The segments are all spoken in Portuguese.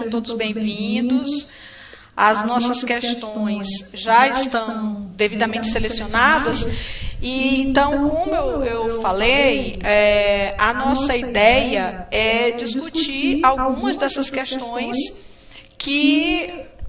sejam todos bem-vindos. As nossas questões já estão devidamente selecionadas. E então, como eu falei, a nossa ideia é discutir algumas dessas questões que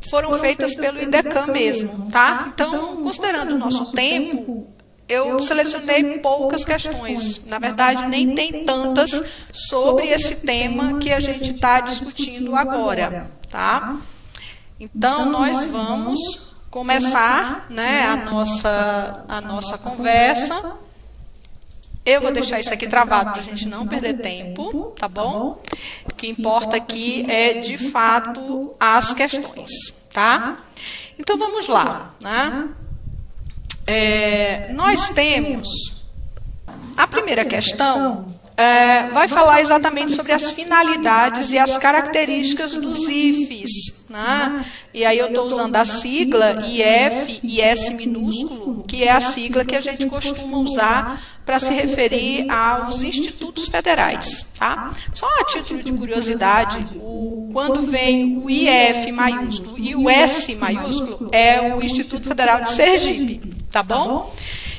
foram feitas pelo IDECAM mesmo, tá? Então, considerando o nosso tempo, eu selecionei poucas questões. Na verdade, nem tem tantas sobre esse tema que a gente está discutindo agora, tá? Então, nós vamos começar, né, a nossa conversa. Eu vou deixar isso aqui travado para a gente não perder tempo, tá bom? O que importa aqui é, de fato, as questões, tá? Então, vamos lá, né? Nós temos a primeira questão, vai falar exatamente sobre as finalidades e as características dos IFES, né? E aí eu estou usando a sigla IF e S minúsculo, que é a sigla que a gente costuma usar para se referir aos institutos federais, tá? Só a título de curiosidade, quando vem o IF maiúsculo e o S maiúsculo, é o Instituto Federal de Sergipe, tá bom?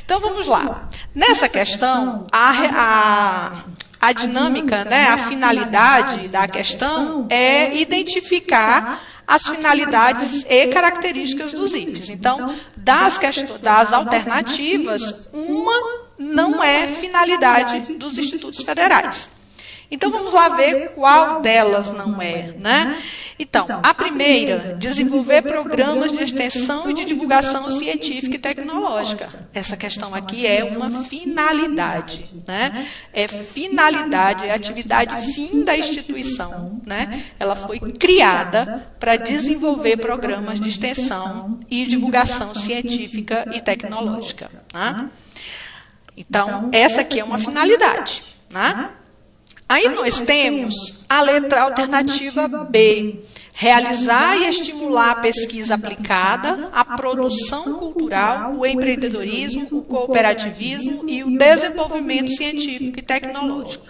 Então, vamos lá. Nessa questão, a dinâmica, né, a finalidade da questão é identificar as finalidades e características dos IFES. Então, das alternativas, uma não é finalidade dos institutos federais. Então, vamos lá ver qual delas não é, né? Então, a primeira, desenvolver programas de extensão e de divulgação científica e tecnológica. Essa questão aqui é uma finalidade, né? É finalidade, é atividade fim da instituição, né? Ela foi criada para desenvolver programas de extensão e divulgação científica e tecnológica, né? Então, essa aqui é uma finalidade, né? Aí nós temos a letra alternativa B, realizar e estimular a pesquisa aplicada, a produção cultural, o empreendedorismo, o cooperativismo e o desenvolvimento científico e tecnológico.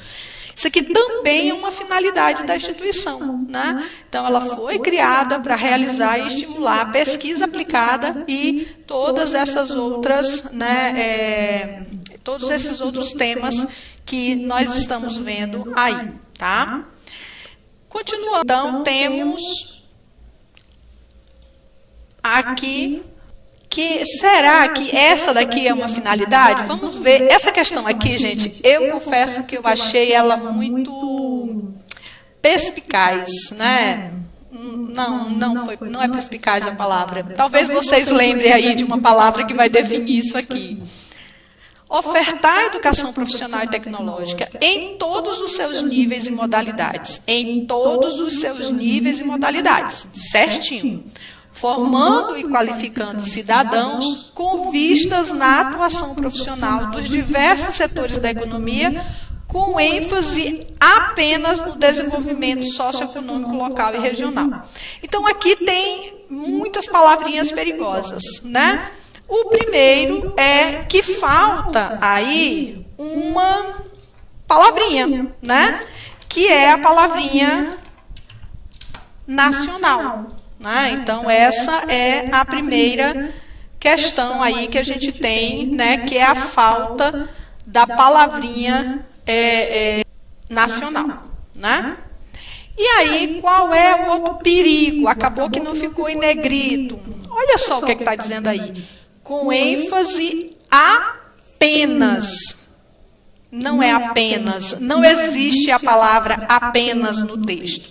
Isso aqui também é uma finalidade da instituição, né? Então, ela foi criada para realizar e estimular a pesquisa aplicada e todas essas outras, né, todos esses outros temas que nós estamos vendo aí, tá? Continuando, então, temos aqui será que essa daqui é uma finalidade? Vamos ver. Essa questão aqui, gente, eu confesso que eu achei ela muito perspicaz, né? Não é perspicaz a palavra. Talvez vocês lembrem aí de uma palavra que vai definir isso aqui. Ofertar educação profissional e tecnológica em todos os seus níveis e modalidades. Em todos os seus níveis e modalidades. Certinho. Formando e qualificando cidadãos com vistas na atuação profissional dos diversos setores da economia, com ênfase apenas no desenvolvimento socioeconômico local e regional. Então, aqui tem muitas palavrinhas perigosas, né? O primeiro é que falta aí uma palavrinha, né? Que é a palavrinha nacional, né? Então, essa é a primeira questão aí que a gente tem, né? Que é a falta da palavrinha nacional, né? E aí, qual é o outro perigo? Acabou que não ficou em negrito. Olha só o que está dizendo aí. Com ênfase apenas. Não é apenas. Não existe a palavra apenas no texto.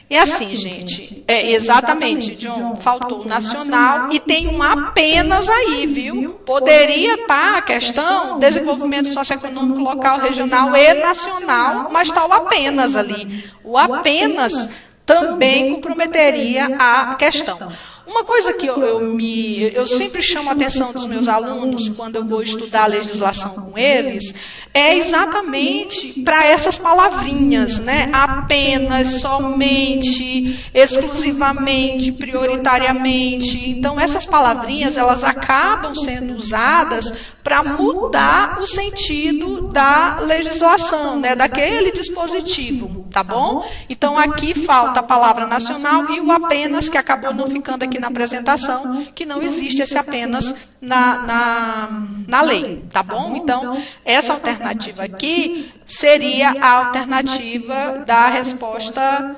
E assim, gente, exatamente, John, faltou o nacional e tem um apenas aí, viu? Poderia estar a questão desenvolvimento socioeconômico local, regional e nacional, mas está o apenas ali. O apenas também comprometeria a questão. Uma coisa que eu sempre chamo a atenção dos meus alunos quando eu vou estudar a legislação com eles é exatamente para essas palavrinhas, né? Apenas, somente, exclusivamente, prioritariamente. Então, essas palavrinhas, elas acabam sendo usadas para mudar o sentido da legislação, né? Daquele dispositivo. tá bom? Então, aqui falta a palavra nacional e o apenas, que acabou não ficando aqui na apresentação, que não existe esse apenas na lei, tá bom? Então, essa alternativa aqui seria a alternativa da resposta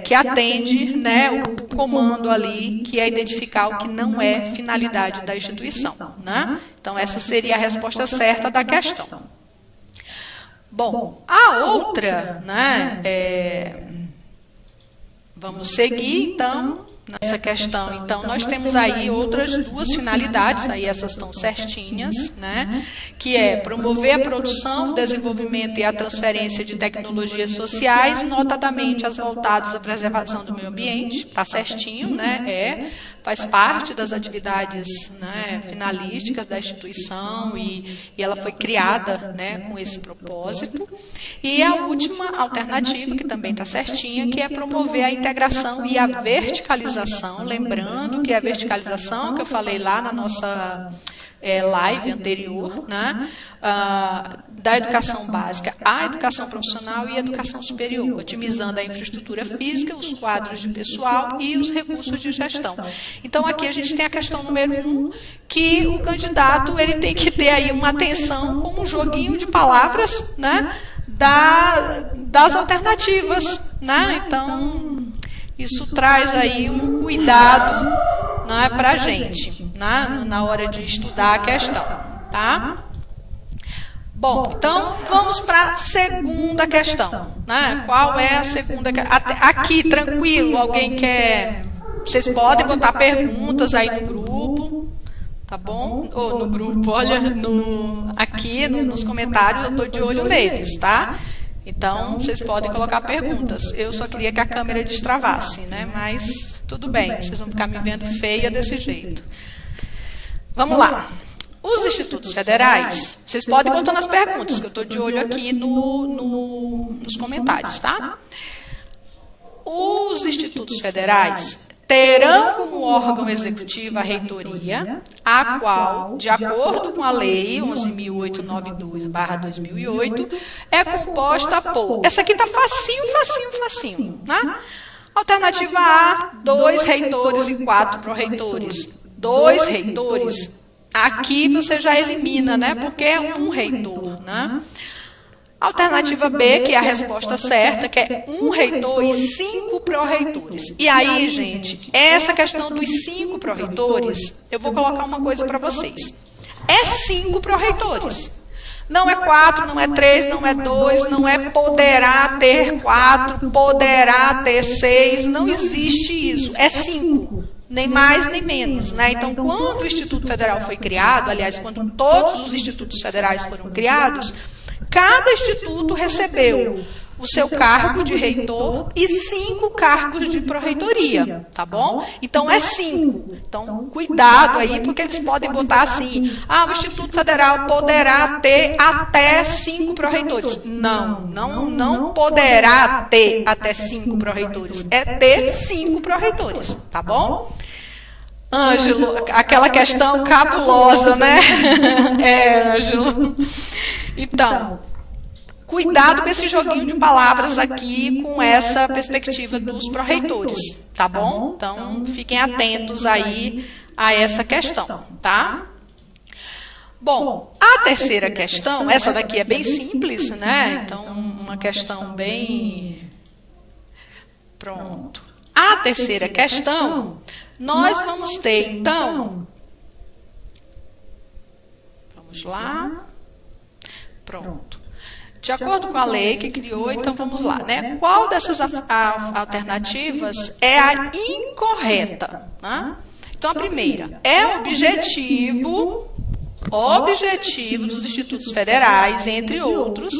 que atende, né, o comando ali, que é identificar o que não é finalidade da instituição, né? Então, essa seria a resposta certa da questão. Bom, a outra, né, vamos seguir, então, nessa questão. Então, nós temos aí outras duas finalidades, aí essas estão certinhas, né, que é promover a produção, o desenvolvimento e a transferência de tecnologias sociais, notadamente as voltadas à preservação do meio ambiente, está certinho, né, faz parte das atividades, né, finalísticas da instituição e ela foi criada, né, com esse propósito. E a última alternativa, que também está certinha, que é promover a integração e a verticalização, lembrando que a verticalização, que eu falei lá na nossa live anterior, né, da educação básica à educação profissional e educação superior, otimizando a infraestrutura física, os quadros de pessoal e os recursos de gestão. Então, aqui a gente tem a questão número 1, que o candidato ele tem que ter aí uma atenção com um joguinho de palavras, né, das alternativas, né? Então, isso traz aí um cuidado, né, para a gente, né, na hora de estudar a questão, tá? Bom, então vamos para a segunda questão, né? Qual é a segunda questão? Aqui, tranquilo, alguém quer... Vocês podem botar perguntas aí no grupo, tá bom? Ou no grupo, olha, aqui nos comentários eu estou de olho neles, tá? Então, vocês podem colocar perguntas. Eu só queria que a câmera destravasse, né? Mas tudo bem, vocês vão ficar me vendo feia desse jeito. Vamos lá. Os institutos federais, vocês podem botar nas perguntas, que eu estou de olho aqui nos comentários, tá? Os institutos federais terão como órgão executivo a reitoria, a qual, de acordo com a Lei 11.892/2008, é composta por... Essa aqui está facinho, né? Alternativa A, 2 reitores e 4 pró-reitores. 2 reitores, aqui você já elimina, né? Porque é um reitor, né? Alternativa B, que é a resposta certa, que é 1 reitor e 5 pró-reitores. E aí, gente, essa questão dos 5 pró-reitores, eu vou colocar uma coisa para vocês. É 5 pró-reitores. Não é 4, não é 3, não é 2, não é poderá ter 4, poderá ter 6, não existe isso. É 5. Nem mais nem menos, né? Então, quando o Instituto Federal foi criado, aliás, quando todos os institutos federais foram criados, cada instituto recebeu o seu cargo de reitor e 5 cargos de pró-reitoria, tá bom? Então, é 5. Então, cuidado aí, porque eles podem botar assim, o Instituto Federal poderá ter até 5 pró-reitores. Não poderá ter até 5 pró-reitores. É ter 5 pró-reitores, tá bom? Ângelo, aquela questão cabulosa, né? Ângelo. Então, cuidado com esse joguinho de palavras aqui, com essa perspectiva dos pró-reitores, tá bom? Então, fiquem atentos aí a essa questão, tá? Bom, a terceira questão, essa daqui é bem simples, né? Então, uma questão bem... Pronto. A terceira questão, nós vamos ter, então... Vamos lá... Pronto. De acordo com a lei que criou, então vamos lá, né? Qual dessas alternativas é a incorreta? Né? Então, a primeira é objetivo dos institutos federais, entre outros,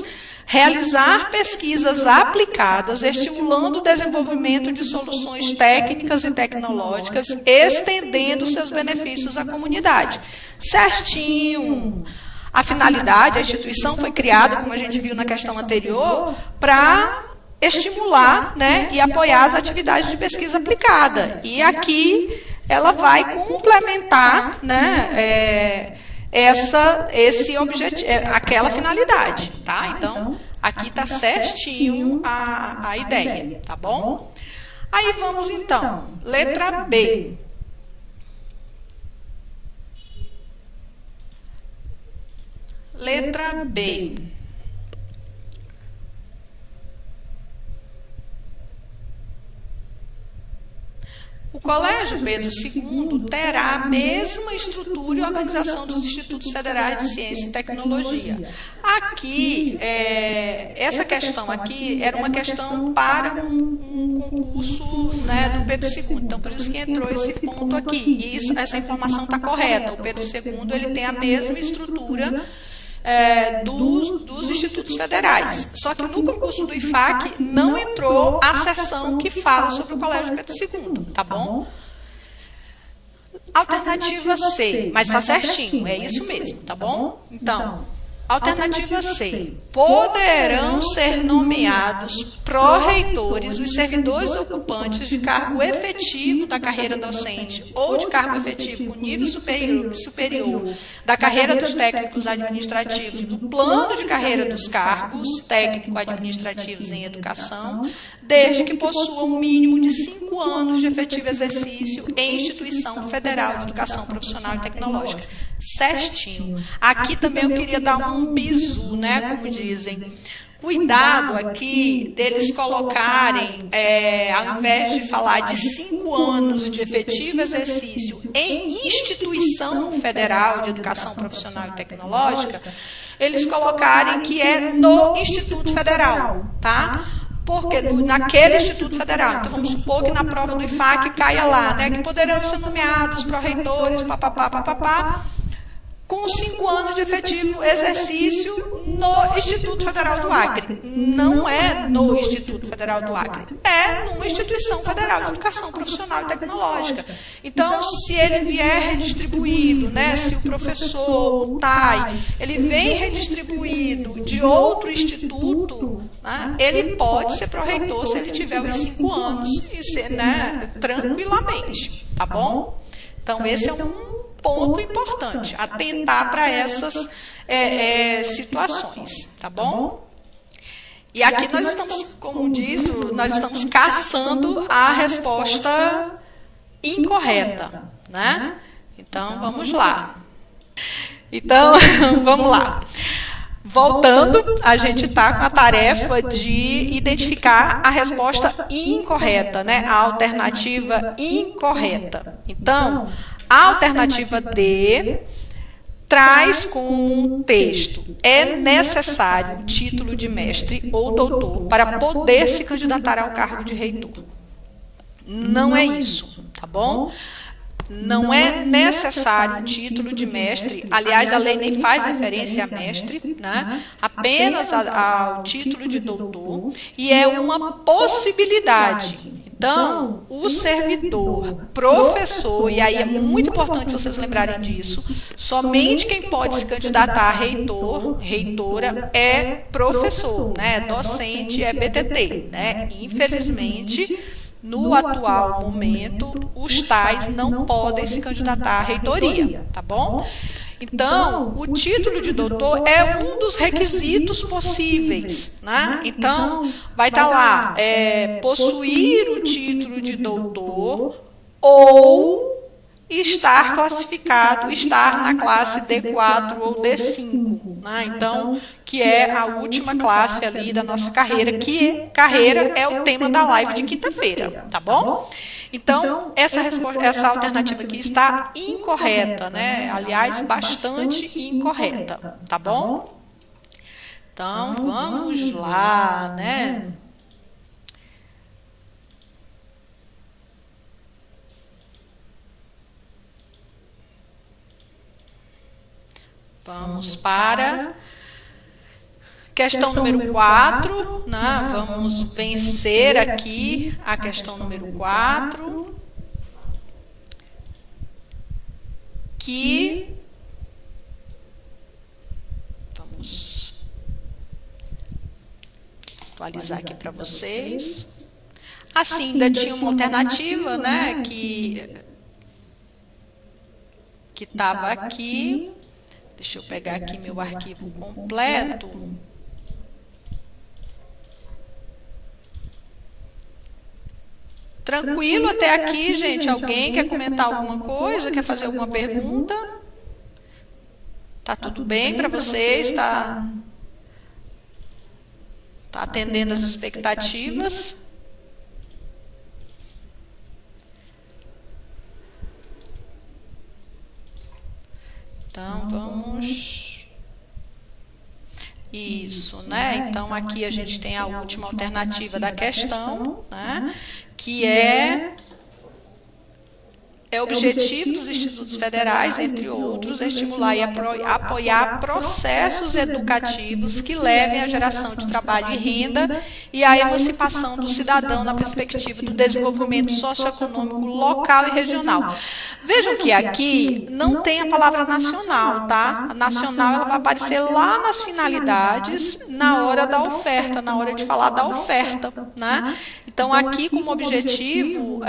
realizar pesquisas aplicadas, estimulando o desenvolvimento de soluções técnicas e tecnológicas, estendendo seus benefícios à comunidade. Certinho! A finalidade, a instituição foi criada, como a gente viu na questão anterior, para estimular, né, e apoiar as atividades de pesquisa aplicada. E aqui ela vai complementar, né, esse objetivo, aquela finalidade. Tá? Então, Aqui está certinho a ideia, tá bom? Aí vamos então, letra B. Letra B. O Colégio Pedro II terá a mesma estrutura e organização dos Institutos Federais de Ciência e Tecnologia. Aqui, essa questão aqui era uma questão para um concurso, né, do Pedro II. Então, por isso que entrou esse ponto aqui. E essa informação está correta. O Pedro II ele tem a mesma estrutura dos institutos federais. Só que no concurso do IFAC não entrou a seção que fala sobre o Colégio Pedro II, tá bom? Alternativa C, mas está certinho, é isso mesmo, tá bom? Então, alternativa C. Poderão ser nomeados pró-reitores os servidores ocupantes de cargo efetivo da carreira docente ou de cargo efetivo com nível superior da carreira dos técnicos administrativos do plano de carreira dos cargos técnico-administrativos em educação, desde que possuam um mínimo de 5 anos de efetivo exercício em instituição federal de educação profissional e tecnológica. Certinho. Aqui também eu queria dar um bizu, né, como dizem. Cuidado aqui deles colocarem, ao invés de falar de 5 anos de efetivo exercício em instituição federal de educação profissional e tecnológica, eles colocarem que é no Instituto Federal, tá? Porque naquele Instituto Federal, então vamos supor que na prova do IFAC caia lá, né, que poderão ser nomeados pró-reitores, papapá, com 5 anos de efetivo exercício no Instituto Federal do Acre. Não é no Instituto Federal do Acre, é numa instituição federal de educação profissional e tecnológica. Então, se ele vier redistribuído, né, se o professor, o TAI, ele vem redistribuído de outro instituto, né, ele pode ser pró-reitor se ele tiver os 5 anos e ser, né, tranquilamente, tá bom? Então, esse é um ponto importante, atentar para essas situações, tá bom? E aqui nós estamos, como diz, nós estamos caçando a resposta incorreta, né? Então, vamos lá. Então, vamos lá. Voltando, a gente está com a tarefa de identificar a resposta incorreta, né? A alternativa incorreta. Então, a alternativa D traz como um texto: é necessário título de mestre ou doutor para poder se candidatar ao cargo de reitor. Não é isso, tá bom? Não é necessário título de mestre, aliás, a lei nem faz referência a mestre, né? Apenas ao título de doutor, e é uma possibilidade. Então, o servidor, professor, e aí é muito importante vocês lembrarem disso, somente quem pode se candidatar a reitor, reitora, é professor, né? Docente é BTT, né? Infelizmente, no atual momento, os tais não podem se candidatar à reitoria, tá bom? Então, o título de doutor é um dos requisitos possíveis, né? Então, vai estar lá, possuir o título de doutor ou estar classificado, estar na classe D4 ou D5, né? Então, que é a última classe ali da nossa carreira, que carreira é o tema da live de quinta-feira, tá bom? Então, essa alternativa aqui está incorreta, né? Aliás, bastante incorreta, tá bom? Então, vamos lá, né? Vamos para questão número 4, né? Vamos vencer aqui a questão número 4, que vamos atualizar aqui para vocês. Assim, ainda tinha uma alternativa, né, que estava aqui. Deixa eu pegar aqui meu arquivo completo. Tranquilo até aqui, gente? Alguém quer comentar alguma coisa? Quer fazer alguma pergunta? Tá tudo bem para vocês? Tá atendendo as expectativas? Então, vamos... Isso, né? Então, aqui a gente tem a última alternativa da questão, né? Que é objetivo dos institutos federais, entre outros, estimular e apoiar processos educativos que levem à geração de trabalho e renda e à emancipação do cidadão na perspectiva do desenvolvimento socioeconômico local e regional. Vejam que aqui não tem a palavra nacional, tá? A nacional ela vai aparecer lá nas finalidades, na hora da oferta, na hora de falar da oferta, né? Então, aqui, como objetivo,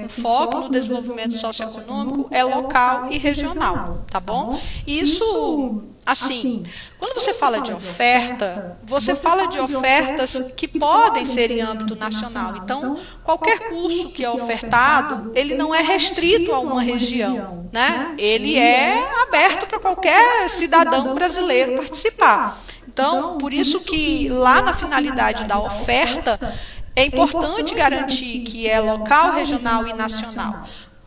com foco no desenvolvimento socioeconômico, é local e regional, tá bom? Isso, assim, quando você fala de oferta, você fala de ofertas que podem ser em âmbito nacional. Então, qualquer curso que é ofertado, ele não é restrito a uma região, né? Ele é aberto para qualquer cidadão brasileiro participar. Então, por isso que lá na finalidade da oferta, é importante garantir que é local, regional e nacional.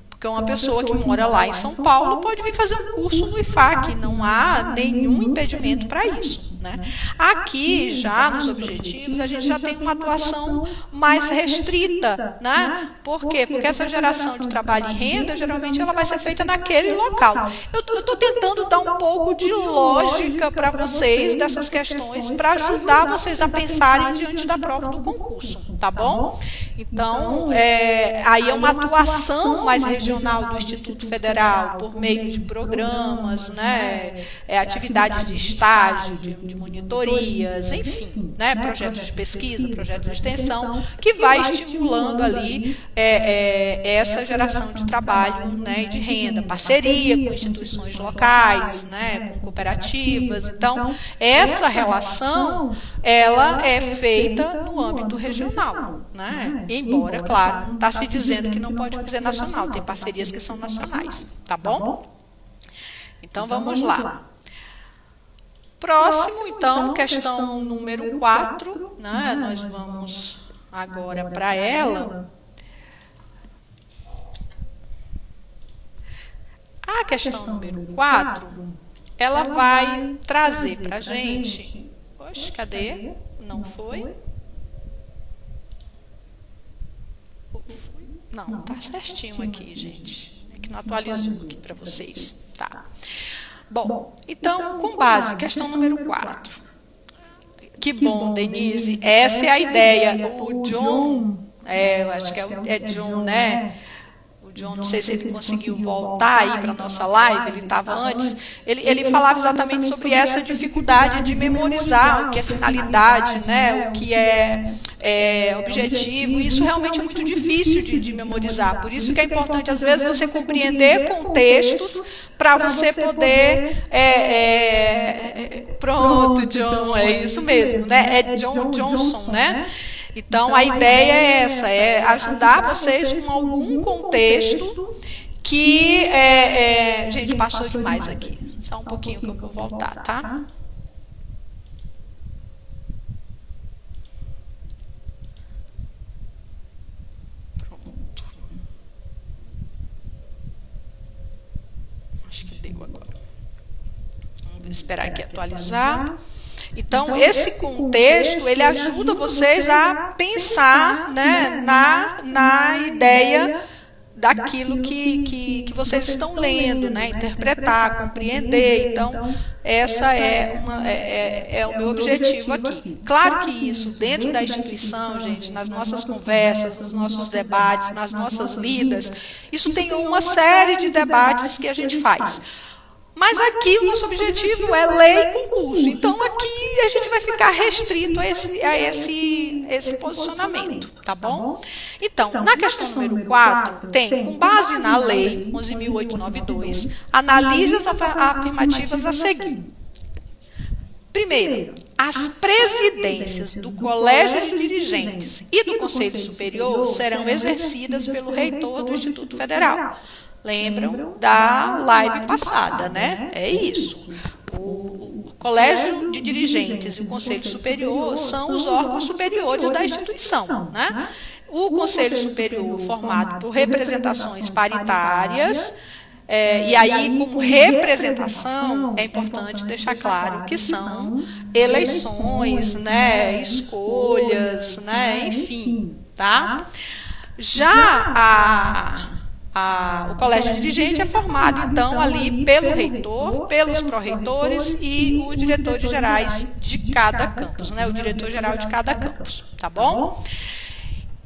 Porque uma pessoa que mora lá em São Paulo pode vir fazer um curso no IFAC, não há nenhum impedimento para isso, né? Aqui, já nos objetivos, a gente já tem uma atuação mais restrita, né? Por quê? Porque essa geração de trabalho e renda, geralmente, ela vai ser feita naquele local. Eu estou tentando dar um pouco de lógica para vocês dessas questões, para ajudar vocês a pensarem diante da prova do concurso, tá bom? Então, aí é uma atuação mais regional do Instituto Federal, por meio de programas, né, atividades de estágio, de monitorias, enfim, né, projetos de pesquisa, projetos de extensão, que vai estimulando ali essa geração de trabalho, né, e de renda, parceria com instituições locais, né, com cooperativas. Então, essa relação, ela é feita no âmbito regional, né? Embora, claro, não está se dizendo que não pode fazer nacional, tem parcerias que são nacionais, tá bom? Então, vamos lá. Próximo, então, questão número 4, né? Nós vamos agora para ela. A questão número 4, ela vai trazer para a gente... Poxa, cadê? Não foi? Não, tá certinho aqui, gente. É que não atualizou aqui para vocês. Tá. Bom, então, com base, questão número 4. Que bom, Denise. Essa é a ideia. O John, eu acho que é John, né? O John, não sei se ele conseguiu voltar aí para a nossa live, ele estava antes. Ele falava exatamente sobre essa dificuldade de memorizar o que é finalidade, né? O que é objetivo. Isso realmente é muito difícil de memorizar. Por isso que é importante, às vezes, você compreender contextos para você poder... Pronto, John, é isso mesmo, né? É John Johnson, né? Então, a ideia é essa, é ajudar vocês com algum contexto que... gente, passou demais aqui. Só um pouquinho que eu vou voltar, tá? Pronto. Acho que deu agora. Vamos esperar aqui atualizar. Então, esse contexto, ele ajuda vocês a pensar, né, na ideia daquilo que vocês estão lendo, né, interpretar, compreender. Então, essa é o meu objetivo aqui. Claro que isso, dentro da instituição, gente, nas nossas conversas, nos nossos debates, nas nossas lidas, isso tem uma série de debates que a gente faz. Mas aqui o nosso objetivo é lei e concurso. Então, aqui a gente vai ficar restrito a esse posicionamento, tá bom? Então, na questão número 4, tem, com base na lei 11.892, analise as afirmativas a seguir. Primeiro, as presidências do Colégio de Dirigentes e do Conselho Superior serão exercidas pelo reitor do Instituto Federal. Lembram da live passada, né? É isso. O Colégio de Dirigentes e o Conselho Superior são os órgãos superiores da instituição, né? O Conselho Superior, formado por representações paritárias, e aí, como representação, é importante deixar claro que são eleições, né, escolhas, né, enfim, tá? Já o colégio dirigente é formado, então, ali pelo reitor, pelos pró-reitores e os diretores gerais de cada campus, né, o diretor-geral de cada campus, tá bom?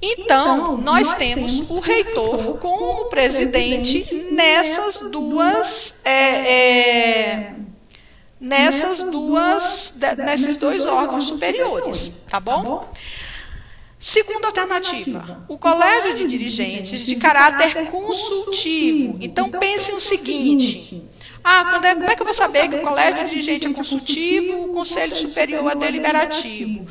Então, nós temos o reitor como presidente nesses dois órgãos superiores, tá bom? Segunda alternativa, o colégio de dirigentes de caráter consultivo. Então, pense o seguinte: como é que eu vou saber que o colégio de dirigente é consultivo, o conselho superior é deliberativo?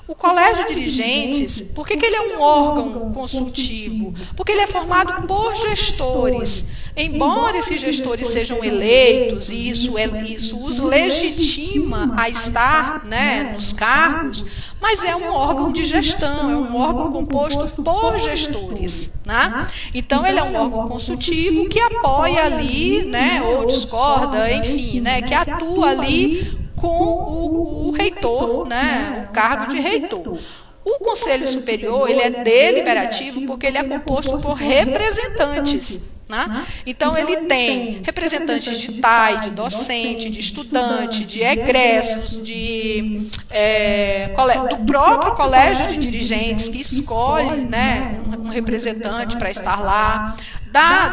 O colégio de dirigentes, por que ele é um órgão consultivo? Porque ele é formado por gestores. Embora esses gestores sejam eleitos, e isso os legitima a estar, né, nos cargos, mas é um órgão de gestão, é um órgão composto por gestores, né? Então, ele é um órgão consultivo que apoia ali, né, ou discorda, enfim, né, que atua ali com o reitor, né, o cargo de reitor. O Conselho Superior, ele é deliberativo porque ele é composto por representantes, né? Então, ele tem representantes de TAI, de docente, de estudante, de egressos, do próprio colégio de dirigentes, que escolhe, né, um representante para estar lá,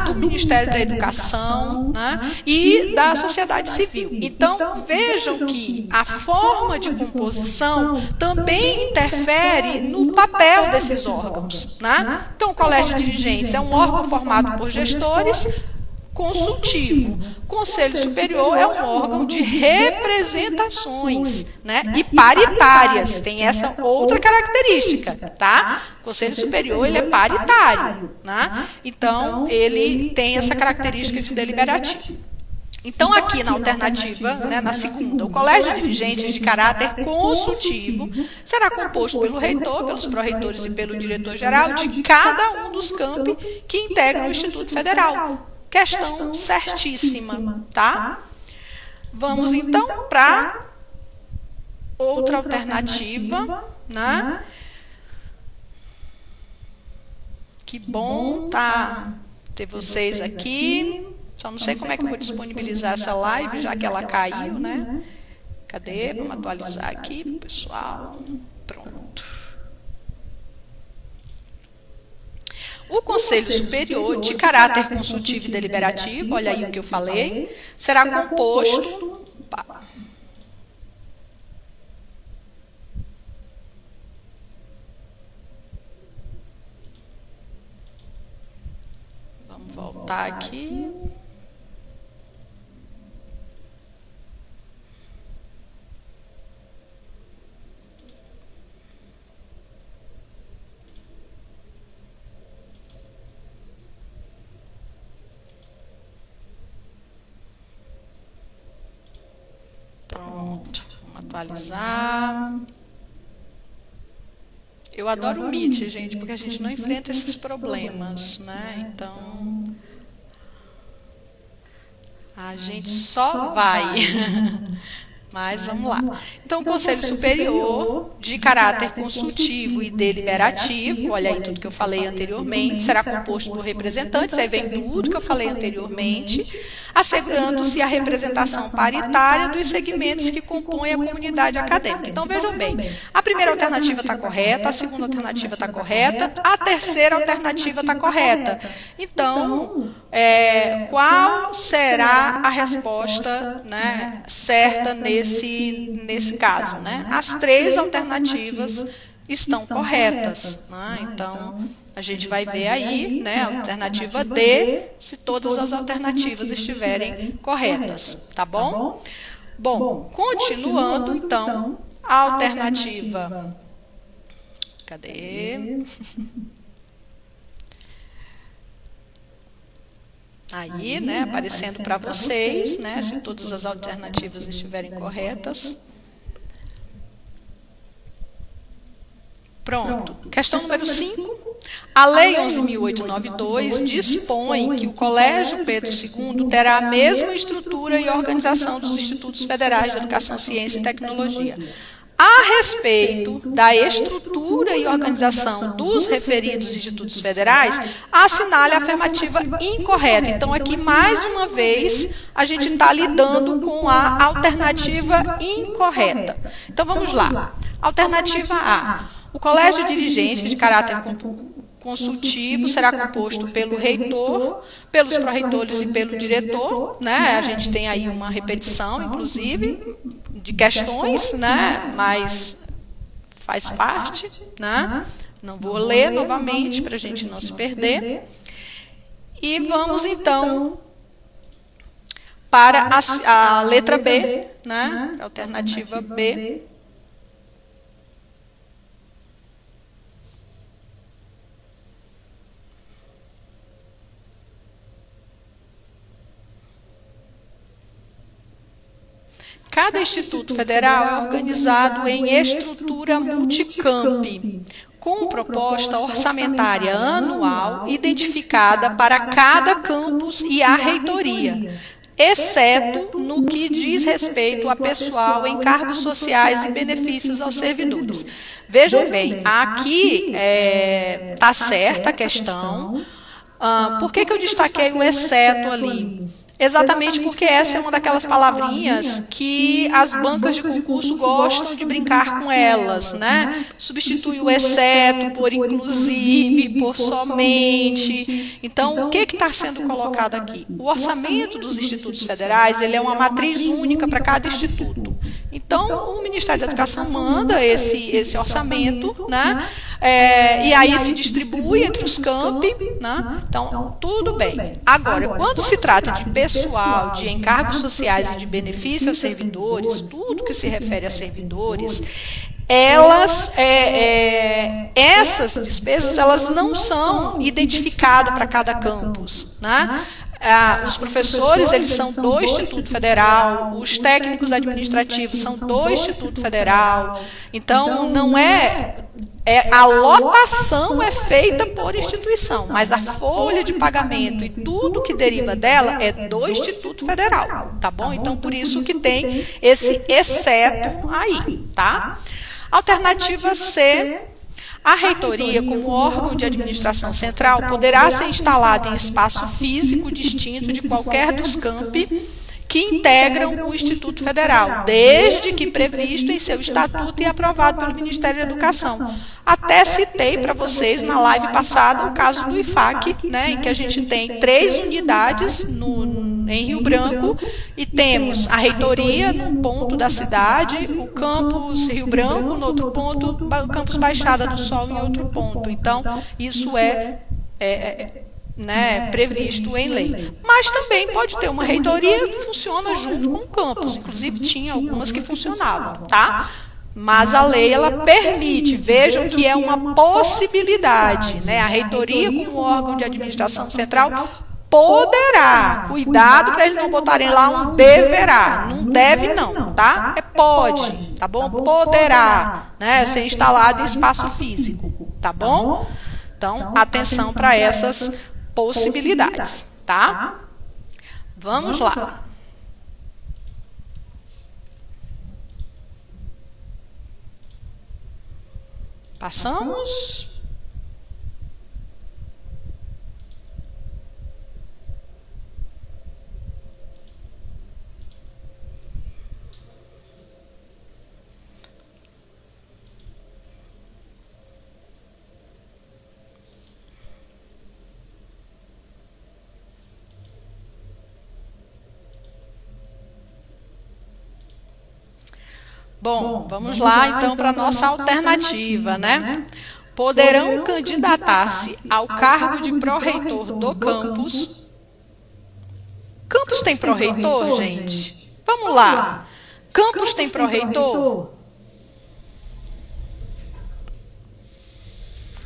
do Ministério da Educação, né, e da sociedade civil. Então, vejam que a forma de composição também interfere no papel desses órgãos, né? Então, o Colégio de Dirigentes é um órgão formado por gestores, consultivo. O Conselho Superior é um órgão de representações, né, e paritárias. Tem essa outra característica, tá? O Conselho Superior, ele é paritário, né? Então, ele tem essa característica de deliberativo. Então, aqui na alternativa, né, na segunda, o colégio de dirigentes de caráter consultivo será composto pelo reitor, pelos pró-reitores e pelo diretor-geral de cada um dos campi que integram o Instituto Federal. Questão certíssima, tá? Vamos, então, para outra alternativa, né? Que bom ter vocês aqui. Só não sei como é que eu vou disponibilizar essa live, já que ela caiu, né? Cadê? Vamos atualizar aqui, pessoal. Pronto. O Conselho Superior, de caráter consultivo e deliberativo, olha aí o que eu falei, será composto... Vamos voltar aqui. Pronto, vamos atualizar. Eu adoro o Meet, gente, porque a gente não enfrenta esses problemas, né? Então, a gente só vai. Mas vamos lá. Então, o Conselho Superior, de caráter consultivo e deliberativo, olha aí tudo que eu falei anteriormente, será composto por representantes, aí vem tudo que eu falei anteriormente, assegurando-se a representação paritária dos segmentos que compõem a comunidade acadêmica. Então, vejam bem, a primeira alternativa está correta, a segunda alternativa está correta, a terceira alternativa está correta. Então, qual será a resposta, né, certa nesse caso, né? As três alternativas estão corretas, né? Então, a gente vai ver aí, né, a alternativa D, se todas as alternativas estiverem corretas, tá bom? Bom, continuando, então, alternativa. Cadê? Aí, né, aparecendo para vocês, né, se todas as alternativas estiverem corretas. Pronto. Questão número 5. A Lei 11.892 dispõe que o Colégio Pedro II terá a mesma estrutura e organização dos Institutos Federais de Educação, Ciência e Tecnologia. A respeito da estrutura e organização dos referidos institutos federais, assinale a afirmativa incorreta. Então, aqui, mais uma vez, a gente está lidando com a alternativa incorreta. Então, vamos lá. Alternativa A. O colégio dirigente de caráter consultivo será composto pelo reitor, pelos pró-reitores e pelo diretor, né? A gente tem aí uma repetição, inclusive, de questões, né? Mas faz parte, né? Não vou ler novamente para a gente não se perder. E vamos, então, para a letra B, né? Alternativa B. Cada Instituto Federal é organizado em estrutura multicamp, com proposta orçamentária anual identificada para cada campus e a reitoria, exceto no que diz respeito a pessoal em cargos sociais e benefícios aos servidores. Vejam bem, aqui está certa a questão. Por que eu destaquei o exceto ali? Exatamente porque essa é uma daquelas palavrinhas que as bancas de concurso gostam de brincar com elas, né? Substitui o exceto por inclusive, por somente. Então, o que está sendo colocado aqui? O orçamento dos institutos federais, ele é uma matriz única para cada instituto. Então, o Ministério da Educação manda esse orçamento, né? E aí se distribui entre os campi, né? Então, tudo bem. Agora, quando se trata de pessoal, de encargos sociais e de benefício aos servidores, tudo que se refere a servidores, essas despesas, elas não são identificadas para cada campus, né? Os professores, eles são do Instituto Federal, os técnicos administrativos são do Instituto Federal, então não a lotação é feita por instituição, mas a folha de pagamento e tudo que deriva dela é do Instituto Federal, tá bom? Então, por isso que tem esse exceto aí, tá? Alternativa C. A reitoria, como órgão de administração central, poderá ser instalada em espaço físico distinto de qualquer dos campi que integram o Instituto Federal, desde que previsto em seu estatuto e aprovado pelo Ministério da Educação. Até citei para vocês na live passada o caso do IFAC, né, em que a gente tem 3 unidades em Rio Branco e temos a reitoria num ponto da cidade, o campus Rio Branco no outro ponto, o campus Baixada do Sol em outro ponto. Então, isso previsto em lei. Mas também pode ter uma reitoria que funciona junto com o campus, inclusive tinha algumas que funcionavam, tá? Mas a lei, ela permite, vejam que é uma possibilidade, né? A reitoria como órgão de administração central poderá, cuidado para eles não botarem lá um deverá, não deve não, tá? Pode, tá bom? Poderá, né, ser instalado em espaço físico, tá bom? Então, atenção para essas possibilidades, tá? Vamos lá. Passamos. Bom, vamos lá então para a nossa alternativa, né? Poderão candidatar-se ao cargo de pró-reitor do campus. Campus tem pró-reitor, gente? Vamos lá. Campus tem pró-reitor?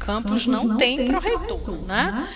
Campus não tem pró-reitor, né?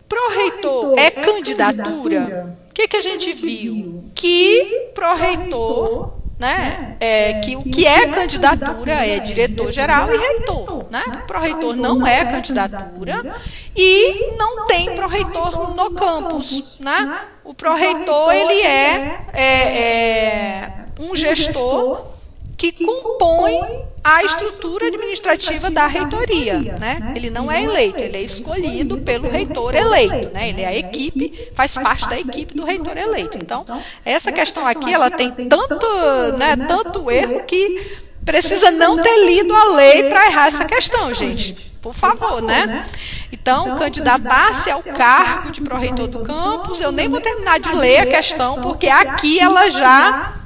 Pró-reitor é candidatura? O que a gente viu? Que pró-reitor, né, que o que é candidatura é diretor-geral e reitor, né? Pró-reitor não é candidatura e não tem pró-reitor no campus, né? O pró-reitor, ele é um gestor que compõe a estrutura administrativa da reitoria, né? Ele não é eleito, ele é escolhido pelo reitor eleito, né? Ele é a equipe, faz parte da equipe do reitor eleito. Então, essa questão aqui, ela tem tanto erro que precisa não ter lido a lei para errar essa questão, gente. Por favor, né? Então, candidatar-se ao cargo de pró-reitor do campus, eu nem vou terminar de ler a questão, porque aqui ela já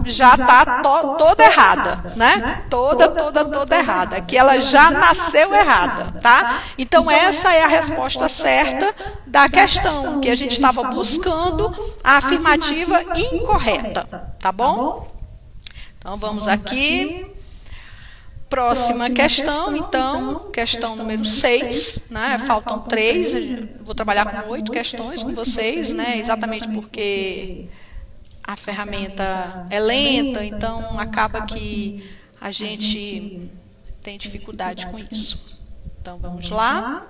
está toda errada, né? Toda errada, que ela já nasceu errada, tá? Então, essa é a resposta certa da questão, que a gente estava buscando a afirmativa incorreta, tá bom? Então, vamos aqui. Próxima questão, então, questão número 6, né? Faltam 3, vou trabalhar com 8 questões com vocês, né? Exatamente porque a ferramenta é lenta, então acaba que a gente tem dificuldade com isso. Então, vamos lá.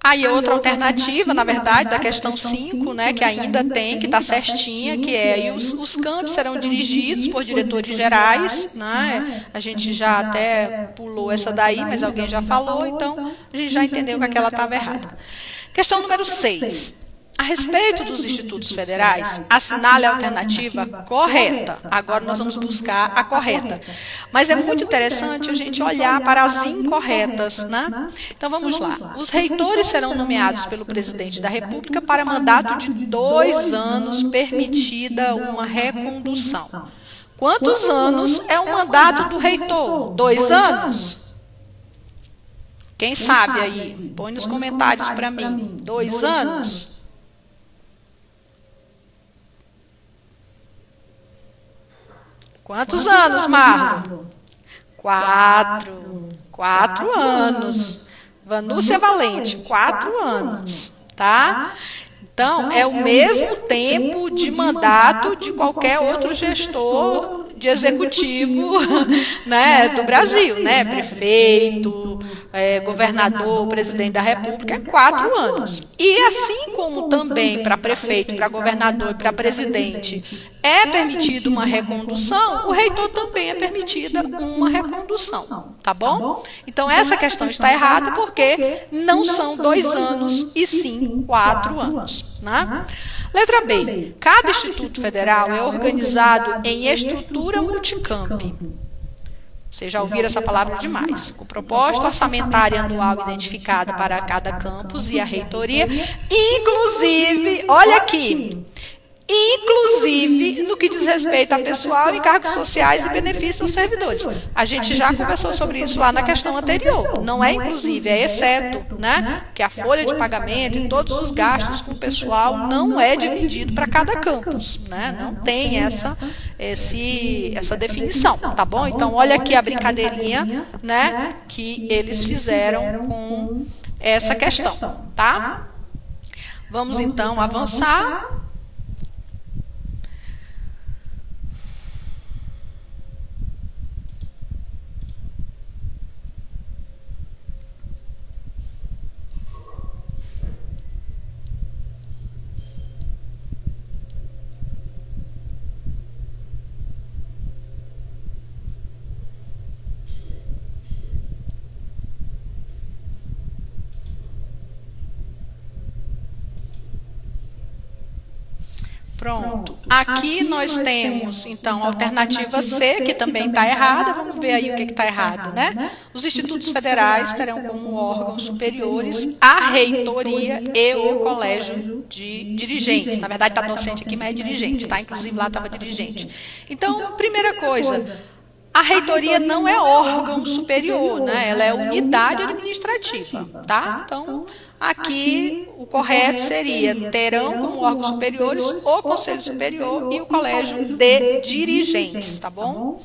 Aí, outra alternativa, na verdade, da questão 5, né, que ainda tem, que está certinha, que é os campos serão dirigidos por diretores gerais, né? A gente já até pulou essa daí, mas alguém já falou, então a gente já entendeu que aquela estava errada. Questão número 6. A respeito dos institutos federais, assinale a alternativa correta. Agora nós vamos buscar a correta. Mas é muito interessante a gente olhar para as incorretas, né? Então vamos lá. Os reitores serão nomeados pelo presidente da República para mandato de 2 anos, permitida uma recondução. Quantos anos é o mandato do reitor? 2 anos? Quem sabe aí? Põe nos comentários para mim. 2 anos? Quantos anos, Marlon? 4. 4 anos. Vanúcia Valente, 4 anos, tá? Então, é o mesmo tempo de mandato de qualquer outro gestor de executivo, né, do Brasil, né? Prefeito, governador, presidente da República, é 4 anos. E assim como também para prefeito, para governador e para presidente é permitida uma recondução, o reitor também é permitida uma recondução, tá bom? Então, essa questão está errada porque não são 2 anos e sim 4 anos, né? Letra B. Cada instituto federal é organizado em estrutura multicamp. Vocês já ouviram essa palavra demais. Com proposta orçamentária anual identificada para cada campus e a reitoria, inclusive, olha aqui, inclusive no que diz respeito a pessoal, encargos sociais e benefícios aos servidores. A gente já conversou sobre isso lá na questão anterior. Não é inclusive, é exceto, né? Que a folha de pagamento e todos os gastos com o pessoal não é dividido para cada campus, né? Não tem essa definição, tá bom? Então, olha aqui a brincadeirinha, né? Que eles fizeram com essa questão, tá? Vamos então avançar. Pronto. Aqui nós temos, então, a alternativa C, que também está errada. Vamos ver aí o que está errado, né? Os institutos federais terão como órgãos superiores a reitoria e o colégio de dirigentes. Na verdade, está docente aqui, mas é dirigente, tá? Inclusive, lá estava dirigente. Então, primeira coisa, a reitoria não é órgão superior, né? Ela é unidade administrativa, tá? Então, Aqui, o correto seria: terão como órgãos superiores o Conselho Superior e o Colégio de Dirigentes, tá bom?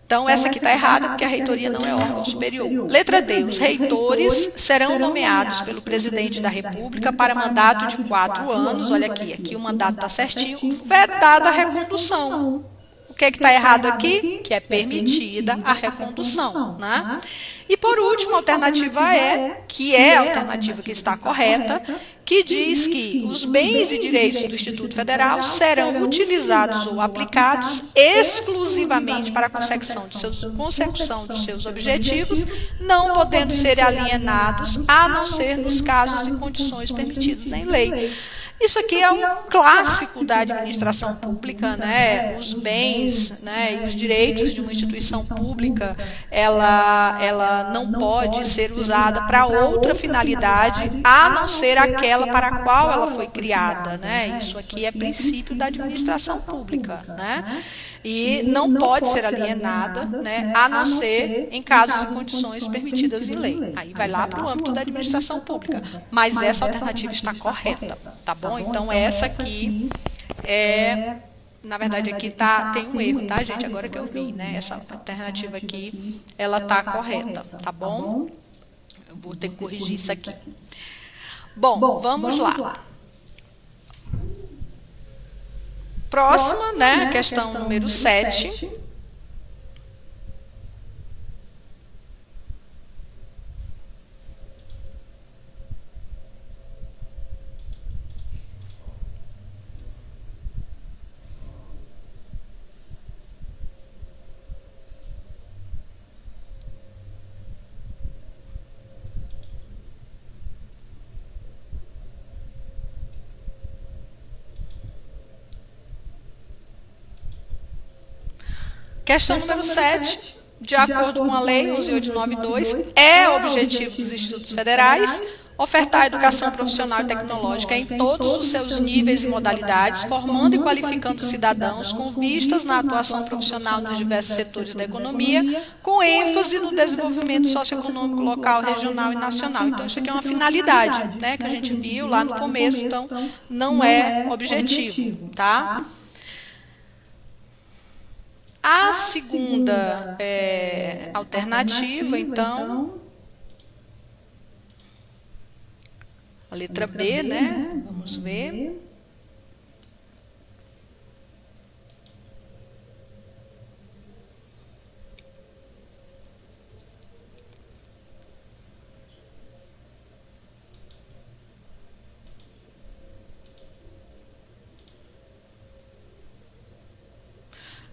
Então, essa aqui está errada, porque a reitoria não é órgão superior. Letra D. Os reitores serão nomeados pelo presidente da República para mandato de 4 anos. Olha aqui o mandato está certinho, vedada a recondução. O que está errado aqui? Que é permitida a recondução, né? E por último, a alternativa E, que é a alternativa que está correta, que diz que os bens e direitos do Instituto Federal serão utilizados ou aplicados exclusivamente para a consecução de seus objetivos, não podendo ser alienados, a não ser nos casos e condições permitidos em lei. Isso aqui é um clássico da administração pública, né? Os bens, né, e os direitos de uma instituição pública, ela não pode ser usada para outra finalidade, a não ser aquela para a qual ela foi criada, né? Isso aqui é princípio da administração pública, né? E não pode ser alienada, né, a não ser em casos e condições permitidas em lei. Aí vai lá para o âmbito da administração pública. Mas essa alternativa está correta, tá bom? Então, essa aqui na verdade, aqui tem um erro, tá, gente? Agora que eu vi, né? Essa alternativa aqui, ela está correta, tá bom? Eu vou ter que corrigir isso aqui. Bom, vamos lá. Próxima, né, questão número 7. Questão número 7, de acordo com a Lei 11.892, é objetivo dos institutos federais ofertar educação profissional e tecnológica em todos os seus níveis e modalidades, formando e qualificando cidadãos com vistas na atuação profissional nos diversos setores da economia, com ênfase no desenvolvimento socioeconômico local, regional e nacional. Então, isso aqui é uma finalidade, né, que a gente viu lá no começo, então não é objetivo, tá? A segunda alternativa, então, a letra B, né? Vamos ver.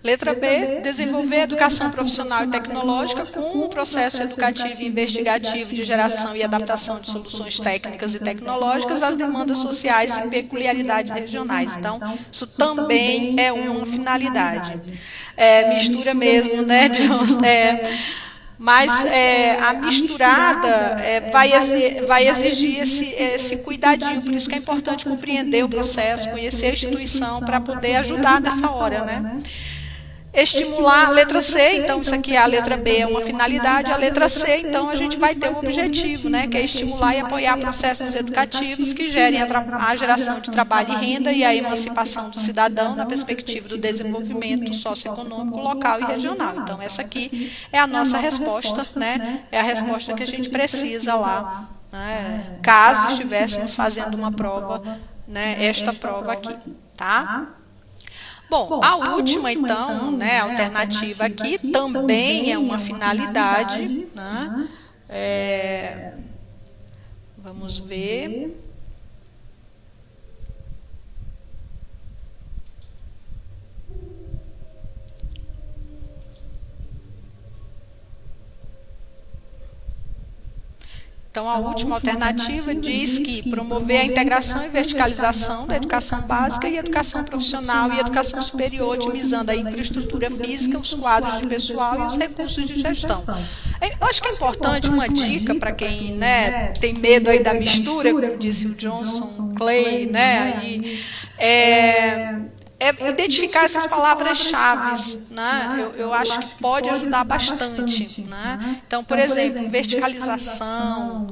Letra B, desenvolver educação profissional e tecnológica com um processo educativo e investigativo de geração e adaptação de soluções técnicas e tecnológicas às demandas sociais e peculiaridades regionais. Então, isso também é uma finalidade. Mistura mesmo, né, John? Mas a misturada vai exigir esse cuidadinho, por isso que é importante compreender o processo, conhecer a instituição para poder ajudar nessa hora, né? Estimular, letra C, então isso aqui, a letra B é uma finalidade, a letra C, então a gente vai ter um objetivo, né, que é estimular e apoiar processos educativos que gerem a geração de trabalho e renda e a emancipação do cidadão na perspectiva do desenvolvimento socioeconômico local e regional. Então essa aqui é a nossa resposta, né, é a resposta que a gente precisa lá, né, caso estivéssemos fazendo uma prova, né, esta prova aqui, tá? Bom, a última, então, né, alternativa aqui também é uma finalidade, né? Vamos ver. Então, a última alternativa diz que promover a integração e verticalização da educação básica e educação profissional e educação superior, otimizando a infraestrutura física, os quadros de pessoal e os recursos de gestão. Eu acho que é importante uma dica para quem, né, tem medo aí da mistura, como disse o Johnson Clay, né, aí, identificar essas palavras-chave, né? Eu acho que pode ajudar bastante, né? Então, por exemplo, verticalização,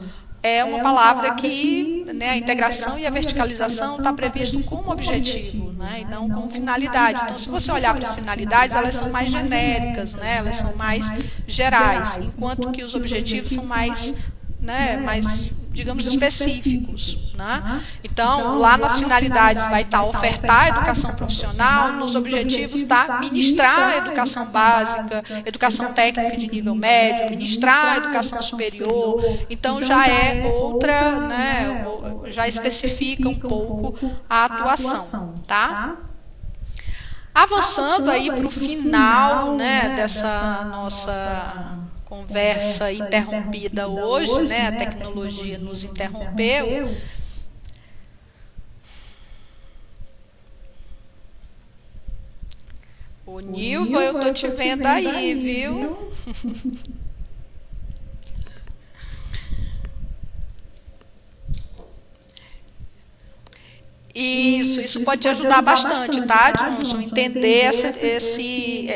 é uma palavra que, né, a integração e a verticalização está previsto como objetivo, né, e não como finalidade. Então, se você olhar para as finalidades, elas são mais genéricas, né, elas são mais gerais, enquanto que os objetivos são mais, né, mais, digamos, específicos, né? Então, lá nas finalidades vai estar ofertar a educação profissional, nos objetivos está ministrar a educação básica, educação técnica de nível médio, ministrar a educação superior. Então, já é outra, né, já especifica um pouco a atuação, tá? Avançando aí para o final, né, dessa nossa conversa interrompida hoje, né? A tecnologia nos interrompeu. O Nilva, eu tô te vendo aí, viu? Isso pode te ajudar bastante, tá, Johnson? Entender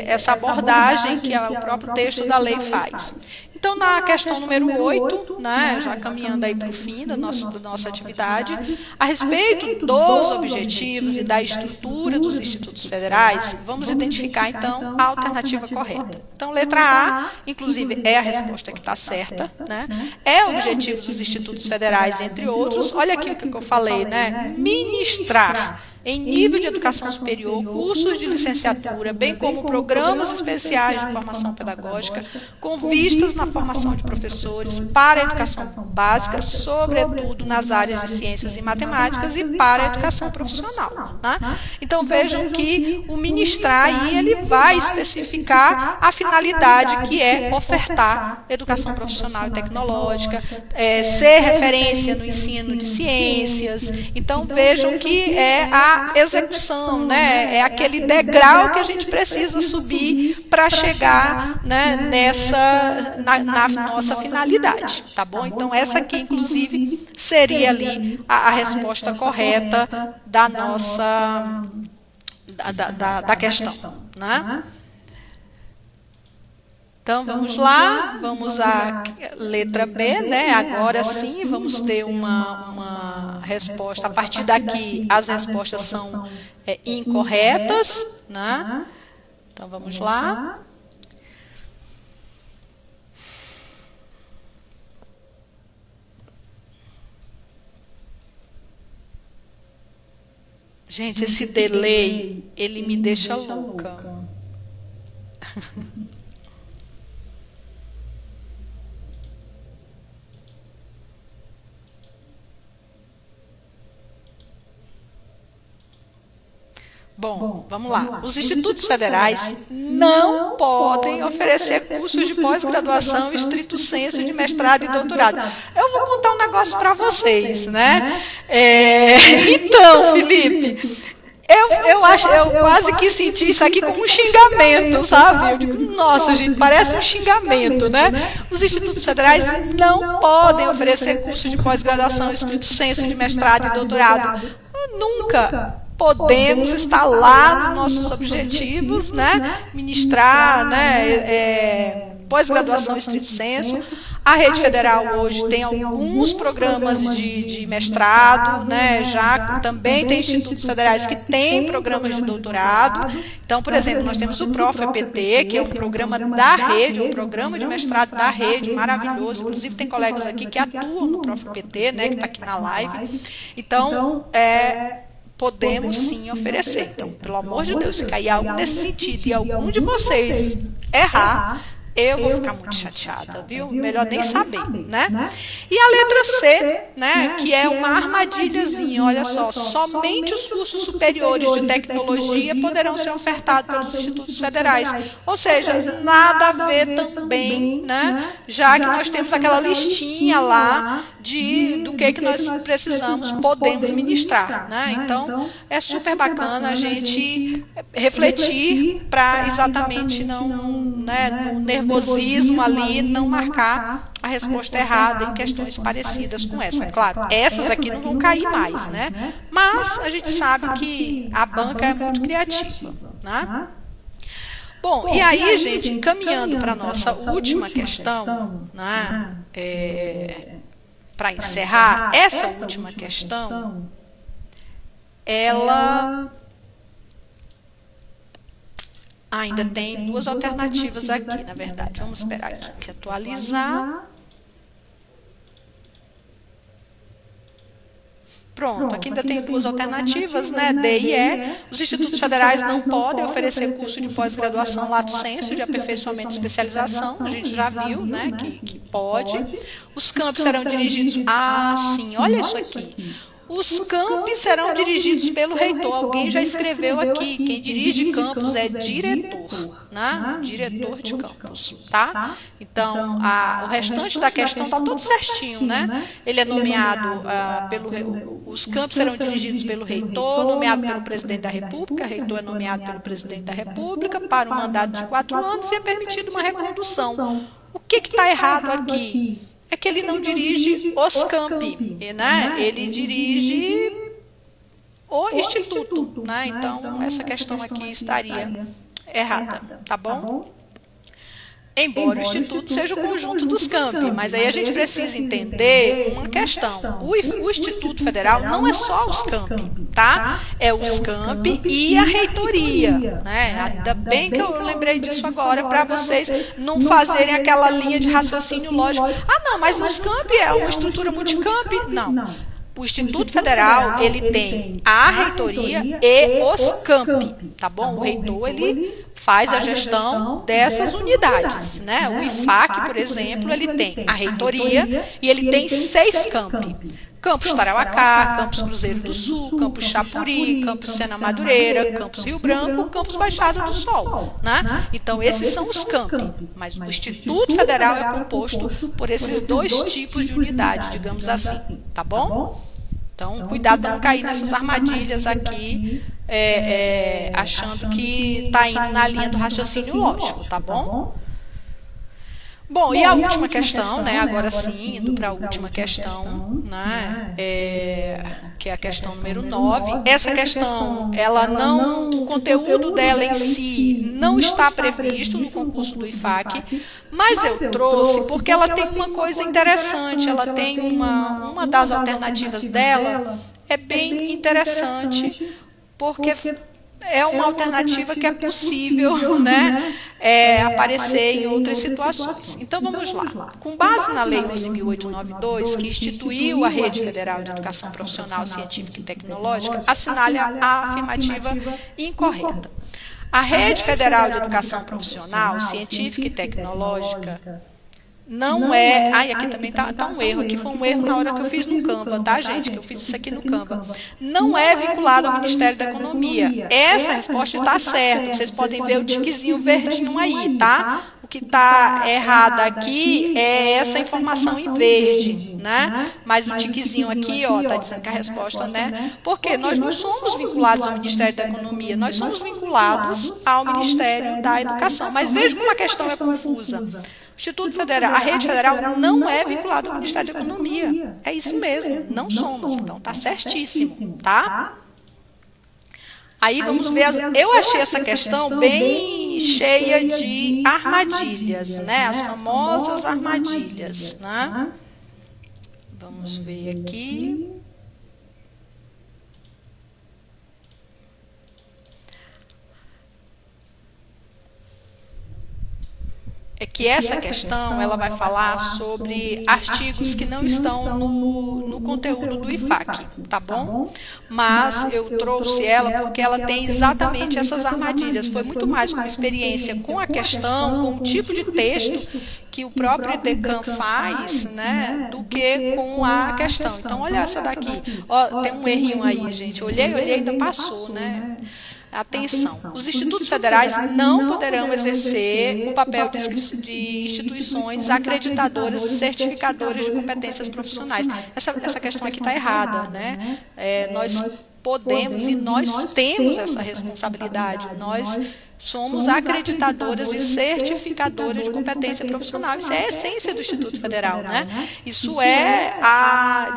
essa abordagem que o próprio texto da lei faz. Então, na questão número 8, né, já caminhando aí para o fim da nossa atividade, a respeito dos objetivos e da estrutura dos institutos federais, vamos identificar, então, a alternativa correta. Então, letra A, inclusive, é a resposta que está certa, né? É o objetivo dos institutos federais, entre outros. Olha aqui o que eu falei, né? Ministrar em nível de educação superior, cursos de licenciatura, bem como programas especiais de formação pedagógica, com vistas na formação de professores para a educação básica, sobretudo nas áreas de ciências e matemáticas e para a educação profissional, né? Então, vejam que o ministrar aí, ele vai especificar a finalidade, que é ofertar educação profissional e tecnológica, ser referência no ensino de ciências. Então, vejam que é a execução, né? É aquele degrau que a gente precisa subir para chegar, né, na nossa finalidade, tá bom? Então, essa aqui, inclusive, seria ali a resposta correta da nossa da questão, né? Então, vamos lá, vamos à letra B, né? Agora sim, vamos ter uma resposta. A partir daqui, as respostas são incorretas, né? Então, vamos lá. Gente, esse delay, ele me deixa louca. Bom, vamos lá. Os institutos federais não podem oferecer cursos de pós-graduação estrito sensu de mestrado e doutorado. Eu vou contar um negócio para vocês, né? Então, Felipe, eu quase que senti isso aqui como um xingamento, sabe? Eu digo, nossa, gente, parece um xingamento, né? Os institutos federais não podem oferecer cursos de pós-graduação estrito sensu de mestrado e doutorado. Nunca podemos estar lá nos nossos objetivos, né? Ministrar, né, pós-graduação estrito sensu. A rede federal hoje tem alguns programas de mestrado, né? Já também tem institutos federais que têm programas de doutorado. Então, por exemplo, nós temos o Prof-EPT, que é um programa da rede, um programa de mestrado da rede, maravilhoso. Inclusive, tem colegas aqui que atuam no Prof-EPT, né? Que está aqui na live. Então, podemos sim oferecer. Então, pelo amor de Deus, se cair algo nesse sentido e algum de vocês errar, eu vou ficar muito chateada, viu? Melhor nem saber, né? E a letra C, né, que é uma armadilhazinha, olha só, somente os cursos superiores de tecnologia poderão ser ofertados pelos institutos federais. Ou seja, nada a ver também, né, já que nós temos aquela listinha lá do que nós precisamos, podemos ministrar, né? Então, é super bacana a gente refletir para exatamente não, né, no nervosismo ali, não marcar a resposta errada em questões parecidas com essa. Claro, essas aqui não vão cair mais, né? Mas a gente sabe que a banca é muito criativa, né? Bom, e aí, gente, caminhando para a nossa última questão, né? para encerrar, essa última questão, ela ainda tem duas alternativas aqui, na verdade. Vamos esperar aqui atualizar. Pronto, aqui ainda tem duas alternativas, né? D e E. Os institutos federais não podem oferecer curso de pós-graduação lato sensu de aperfeiçoamento e especialização, a gente já viu, né, que pode. Os campos serão dirigidos... Ah, sim, olha isso aqui. Os campos serão dirigidos pelo reitor. Alguém já escreveu aqui. Quem dirige campus é diretor, né? Diretor de campus, tá? Então, o restante da questão está tudo certinho, né? Ele é nomeado os campos serão dirigidos pelo reitor, nomeado pelo presidente da República. Reitor é nomeado pelo presidente da República para um mandato de 4 anos e é permitida uma recondução. O que está errado aqui? É que ele não dirige os campi, né? Ele dirige o instituto, né? Então, essa questão aqui estaria errada, tá bom? Embora o instituto seja o conjunto dos campi, mas aí a gente precisa entender uma questão. O Instituto Federal não é só os campi, tá? É os campi e a reitoria, né? Ainda bem que eu lembrei disso agora, para vocês não fazerem aquela linha de raciocínio lógico. Ah, não, mas os campi é uma estrutura multicampi? Não. O Instituto Federal, ele tem a reitoria e os campi, tá bom? O reitor, ele faz a gestão dessas unidades, né? O IFAC, por exemplo, ele tem a reitoria e ele tem 6 campi. Campus Tarauacá, Campus Cruzeiro do Sul, Campus Chapuri, Campus Sena Madureira, Campus Rio Branco, Campus Baixada do Sol, né? Então, esses são os campi, mas o Instituto Federal é composto por esses 2 tipos de unidade, digamos assim, tá bom? Então, cuidado para não cair nessas armadilhas aqui, achando que está indo na linha do raciocínio lógico, tá bom? Bom, e a última questão, né? Agora sim, indo para a última questão, né? Que é a questão número 9. Essa questão, o conteúdo dela em si não está previsto no concurso do IFAC, mas eu trouxe porque ela tem uma coisa interessante, ela tem uma das alternativas dela, é bem interessante, porque é uma alternativa que é possível, né, aparecer em outras situações. Então, vamos lá. Com base na Lei 11.892, que instituiu a Rede Federal de Educação Profissional, Científica e Tecnológica, assinale a afirmativa incorreta. A Rede Federal de Educação Profissional, Científica e Tecnológica não é... aqui também tá um erro. Aqui foi um erro na hora que eu fiz no Canva, tá, gente? Que eu fiz isso aqui no Canva. Não é vinculado ao Ministério da Economia. Essa resposta está certa. Vocês podem ver o tiquezinho verdinho aí, tá? O que está errado aqui é essa informação em verde, né? Mas o tiquezinho aqui, ó, tá dizendo que a resposta, né? Porque nós não somos vinculados ao Ministério da Economia, nós somos vinculados ao Ministério da Educação. Mas veja como a questão é confusa. O Instituto Federal, a Rede Federal não é vinculada ao Ministério da Economia. É isso mesmo, não somos. Então, está certíssimo, tá? Aí vamos ver, eu achei essa questão bem cheia de armadilhas, né? As famosas armadilhas, né? Vamos ver aqui. É que essa questão, ela vai falar sobre artigos que não estão no conteúdo do IFAC, tá bom? Mas eu trouxe ela porque ela tem exatamente essas armadilhas. Foi muito mais uma experiência com a questão, com o tipo de texto que o próprio Decan faz, né, do que com a questão. Então, olha essa daqui. Ó, tem um errinho aí, gente. Olhei, ainda passou, né? Atenção, os institutos federais não poderão exercer o papel de instituições acreditadoras e certificadoras de competências profissionais. Essa questão aqui está errada, né? Nós podemos e nós temos essa responsabilidade, nós Somos acreditadoras e certificadoras de competência profissional. Isso é a essência do Instituto Federal, né? Isso é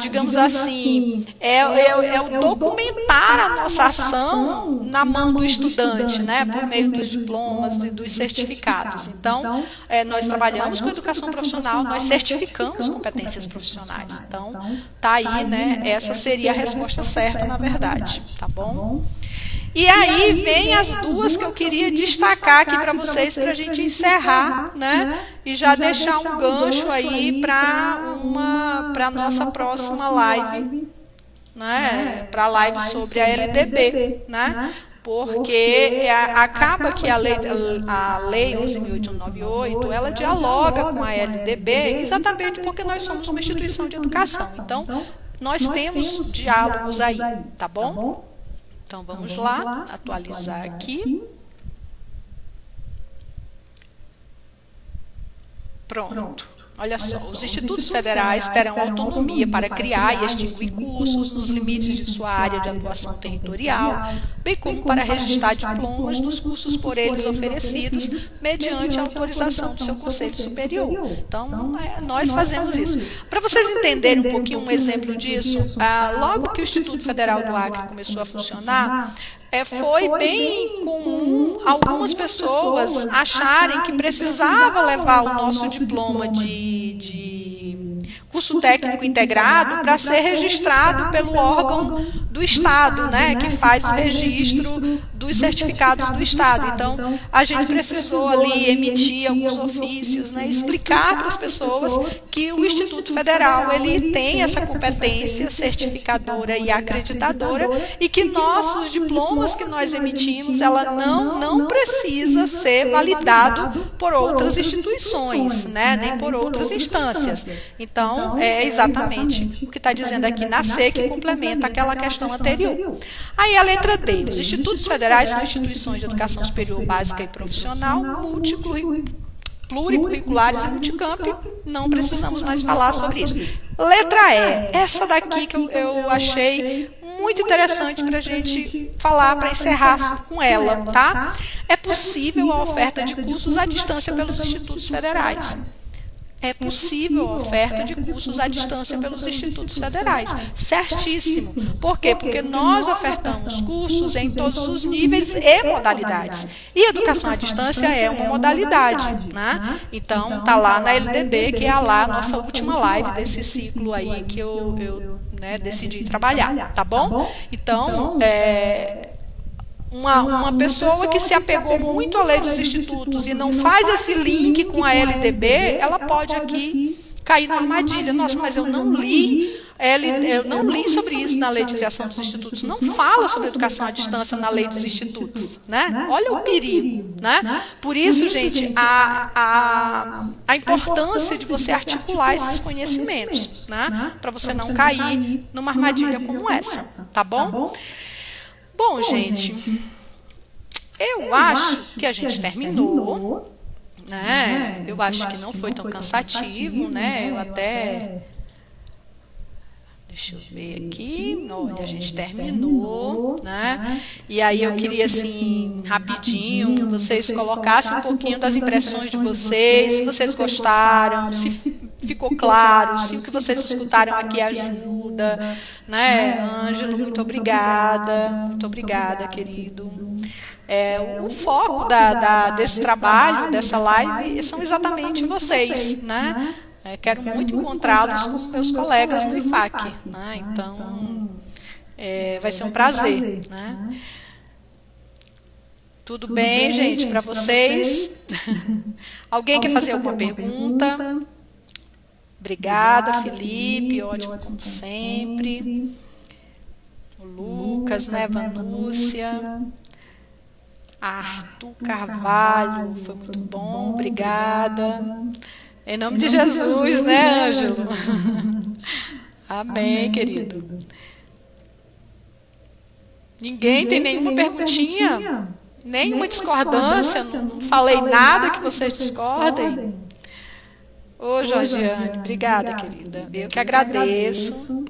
digamos assim, é o documentar a nossa ação na mão do estudante, né? Por meio dos diplomas e dos certificados. Então, nós trabalhamos com educação profissional, nós certificamos competências profissionais. Então, tá aí, né? Essa seria a resposta certa, na verdade, tá bom? E aí vem as duas que eu queria destacar aqui para vocês, para a gente encerrar, né? E já deixar um gancho aí para a nossa próxima live, né? Para a live sobre a LDB, né? Porque acaba que a lei 11.898, ela dialoga com a LDB exatamente porque nós somos uma instituição de educação. Então, nós temos diálogos aí, tá bom? Então, vamos lá, atualizar aqui. Pronto. Olha só, os institutos federais terão autonomia para criar e extinguir cursos nos limites de sua área de atuação territorial, bem como para registrar diplomas dos cursos por eles oferecidos, mediante a autorização do seu Conselho Superior. Então, nós fazemos isso. Para vocês entenderem um pouquinho um exemplo disso, logo que o Instituto Federal do Acre começou a funcionar, foi bem comum algumas pessoas acharem que precisava levar o nosso diploma de curso técnico integrado para ser registrado pelo órgão do Estado, né, que faz o registro dos certificados do Estado. Então, a gente precisou ali emitir alguns ofícios, né, explicar para as pessoas que o Instituto Federal ele tem essa competência certificadora e acreditadora e que nossos diplomas que nós emitimos, ela não precisa ser validado por outras instituições, né, nem por outras instâncias. Então, é exatamente o que está dizendo aqui na C, que complementa aquela questão anterior. Aí a letra D. Os institutos federais são instituições de educação superior básica e profissional, pluricurriculares e multicamp. Não precisamos mais falar sobre isso. Letra E. Essa daqui que eu achei muito interessante para a gente falar, para encerrar com ela, tá? É possível a oferta de cursos à distância pelos institutos federais. É possível a oferta de cursos à distância pelos institutos federais. Certíssimo. Por quê? Porque nós ofertamos cursos em todos os níveis e modalidades. E educação à distância é uma modalidade, né? Então, está lá na LDB, que é lá a nossa última live desse ciclo aí que eu decidi trabalhar, tá bom? Então, uma pessoa que se apegou muito à lei dos institutos e não faz esse link com a LDB, ela pode aqui cair numa armadilha. Nossa, mas eu não li sobre isso na lei de criação dos institutos. Não fala sobre educação à distância na lei dos institutos, né? Olha o perigo, né? Por isso, gente, a importância de você articular esses conhecimentos, né? Para você não cair numa armadilha como essa, tá bom? Bom, gente, eu acho que a gente terminou, né? Eu acho que não foi tão cansativo, né? Eu até... Deixa eu ver aqui. Olha, a gente terminou, né? E aí eu queria, assim, rapidinho, vocês colocassem um pouquinho das impressões de vocês, se vocês gostaram, se ficou claro, se o que vocês escutaram aqui ajuda, né? Ângelo, muito obrigada, querido. O foco desse trabalho, dessa live, são exatamente vocês, né? Quero muito encontrá-los com meus colegas no IFAC, né? Então, vai ser um prazer, né? Tudo bem, gente, para vocês? Alguém quer fazer alguma pergunta? Obrigada, Felipe, ótimo como sempre. O Lucas, né, Vanúcia. Arthur Carvalho, foi muito bom, obrigada. Em nome de Jesus, né, Ângelo? Amém, querido. Ninguém tem nenhuma perguntinha? Nenhuma discordância? Não falei nada que vocês discordem? Ô, Jorgiane, obrigada, querida. Eu que agradeço.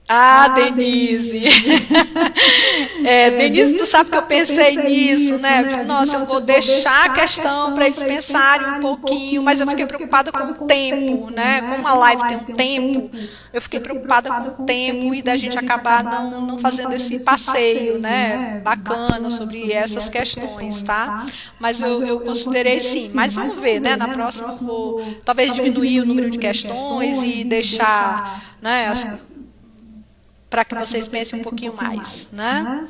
Ah, Denise! Denise, tu sabe que eu pensei nisso, né? Eu digo, nossa, eu vou deixar a questão para eles pensarem um pouquinho, mas eu fiquei preocupada com o tempo, né? Como a live tem um tempo, eu fiquei preocupada com o tempo e da gente acabar não fazendo esse passeio, né? Bacana sobre essas questões, tá? Mas eu considerei sim, mas vamos ver, né? Na próxima eu vou talvez diminuir o número de questões e deixar, né? Para que vocês pensem um pouquinho mais, né?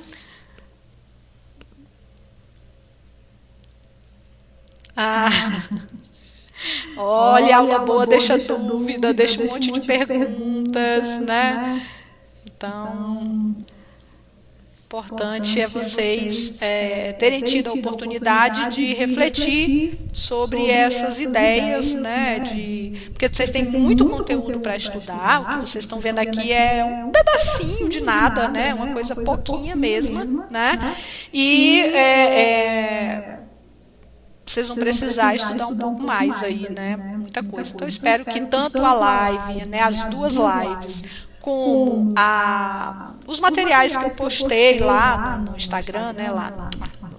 Ah, olha, aula boa deixa dúvida, deixa um monte de perguntas, né? Então, importante é vocês terem tido a oportunidade de refletir sobre essas ideias, né? Porque vocês têm muito conteúdo para estudar, o que vocês estão vendo aqui é um pedacinho de nada, né? Uma coisa pouquinha mesmo, né? E vocês vão precisar estudar um pouco mais aí, né? Muita coisa. Então, eu espero que tanto a live, né, as duas lives, como os materiais que eu postei lá no Instagram, né,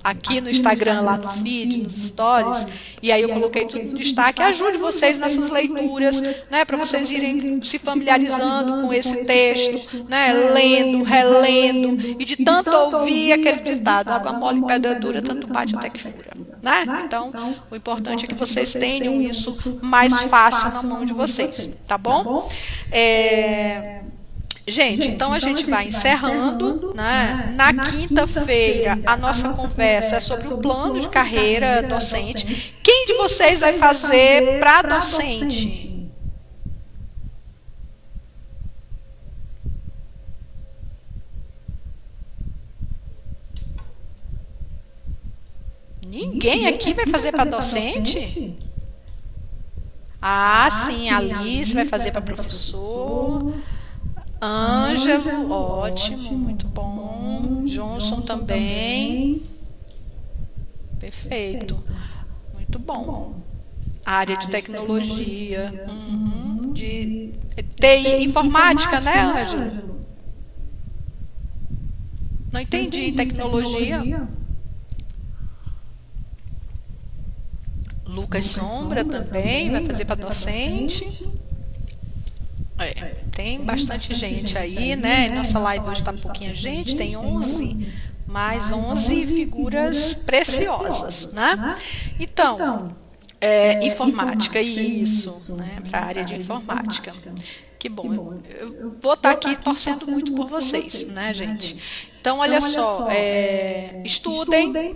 aqui no Instagram, lá no feed, nos stories, e aí eu coloquei tudo em destaque, ajude vocês nessas leituras, né, para vocês irem se familiarizando com esse texto, né, lendo, relendo, e de tanto ouvir aquele ditado, água mole em pedra dura, tanto bate até que fura. Né? Então, o importante é que vocês tenham isso mais fácil na mão de vocês, tá bom? Gente, então a gente vai encerrando, né? Na quinta-feira, a nossa conversa é sobre o plano de carreira docente. Quem de vocês vai fazer para docente? Ninguém aqui vai fazer para docente? Ah, sim, a Alice vai fazer para professor. Ângelo, ótimo, muito bom. Johnson também. Perfeito. Muito bom. A área de tecnologia. De TI, informática, né, Ângelo? Não entendi. Tecnologia. Lucas Sombra também vai fazer para docente. Tem bastante gente aí, né? Nossa live hoje está pouquinha gente, tem 11, mais 11 figuras preciosas, né? Então, informática, isso, né? Para a área de informática. Que bom, eu vou estar aqui torcendo muito por vocês, né, gente? Então, olha só, estudem.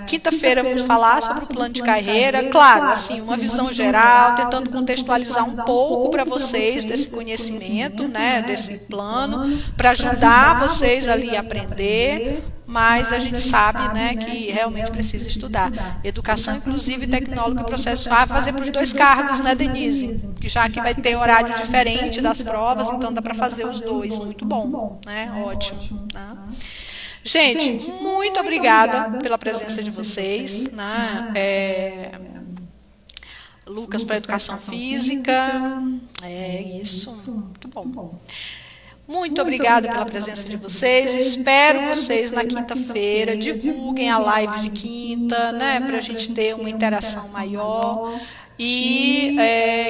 Quinta-feira vamos falar sobre o plano de carreira, claro, assim, uma visão geral, tentando contextualizar um pouco para vocês desse conhecimento, né, desse plano, para ajudar vocês ali a aprender, mas a gente sabe, né, que realmente precisa estudar. Educação inclusive tecnólogo e processo vai fazer para os dois cargos, né, Denise? Que já que vai ter horário diferente das provas, então dá para fazer os dois, muito bom, né, ótimo, né? Gente, muito obrigada pela presença de vocês, né? Lucas para Educação Física, isso, muito bom. Muito obrigada pela presença de vocês, espero vocês na quinta-feira, divulguem a live de quinta, né, para a gente ter uma interação maior. E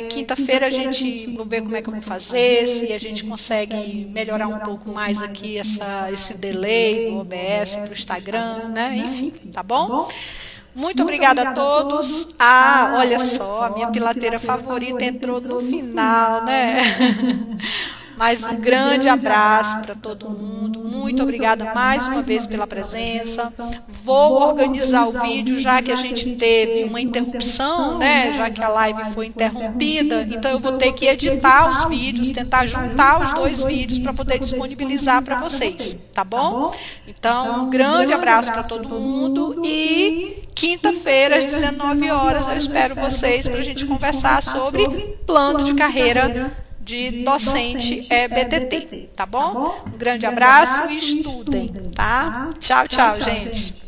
quinta-feira a gente, vou ver como é que eu vou fazer, se a gente consegue melhorar um pouco mais aqui esse delay do OBS para o Instagram, né? Enfim, tá bom? Muito obrigada a todos. Olha só, a minha pilateira favorita entrou no final, né? Mas um grande abraço para todo mundo. Muito obrigada mais uma vez pela presença. Vou organizar o vídeo, já que a gente teve uma interrupção, né? Já que a live foi interrompida. Então, eu vou ter que editar os vídeos, tentar juntar os dois vídeos para poder disponibilizar para vocês, tá bom? Então, um grande abraço para todo mundo e quinta-feira, às 19 horas, eu espero vocês para a gente conversar sobre plano de carreira de docente BTT, tá bom? Um grande abraço e estudem, tá? Tchau, tchau, gente.